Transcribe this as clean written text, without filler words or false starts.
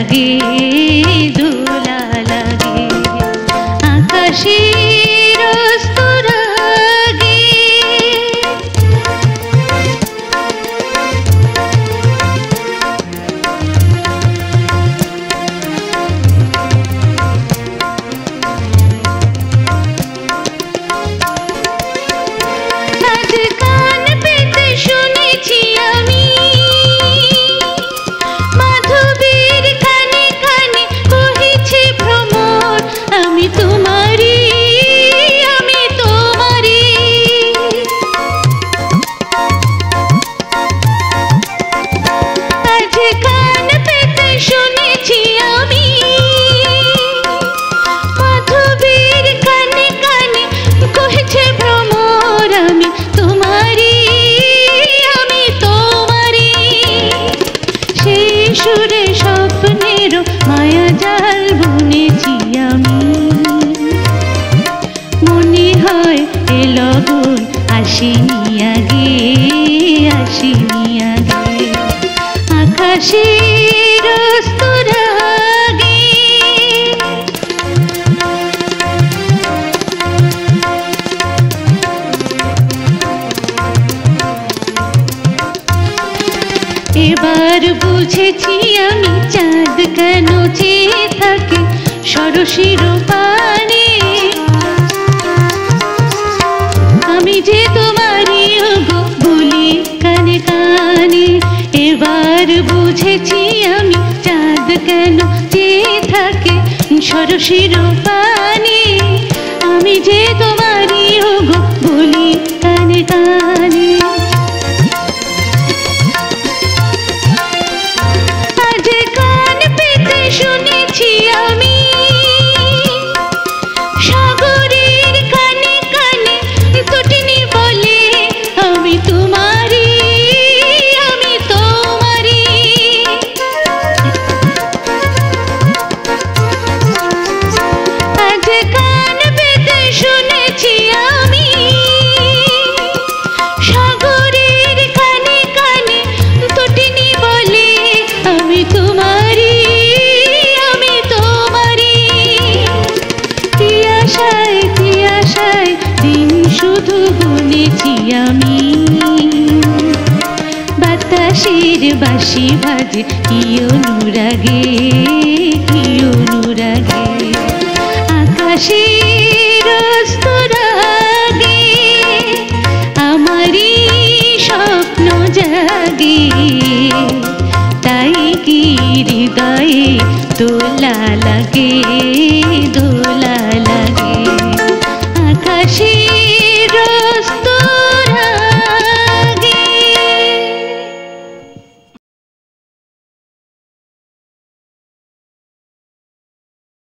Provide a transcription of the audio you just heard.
লাগে দোলা লাগে আকাশের স্তরাগে সুরে স্বপ্নের মায়া জাল বুনেছি আমি মনে হয় এ লগন আসেনি আগে আকাশের স্তরাগে এবার বুঝেছি আমি চাঁদ কেন চেয়ে থাকে সরসির পানে আমি যে তোমারই গো বলি কানে কানে এবার বুঝেছি আমি চাঁদ কেন চেয়ে থাকে সরসির পানে আমি যে তোমারই গো বলি কানে কানে শুনেছি আমি সাগরের কানে কানে তটিনী বলে আমি তোমারই আজ কান পেতে শুনেছি আমি সাগরের কানে কানে তটিনী বলে আমি তোমারই দিন শুধু গুনেছি আমি বাতাসের বাঁশি বাজে কি অনুরাগে আকাশের স্তরাগে আমারই স্বপ্ন জাগে তাই কি হৃদয়ে দোলা লাগে আকাশের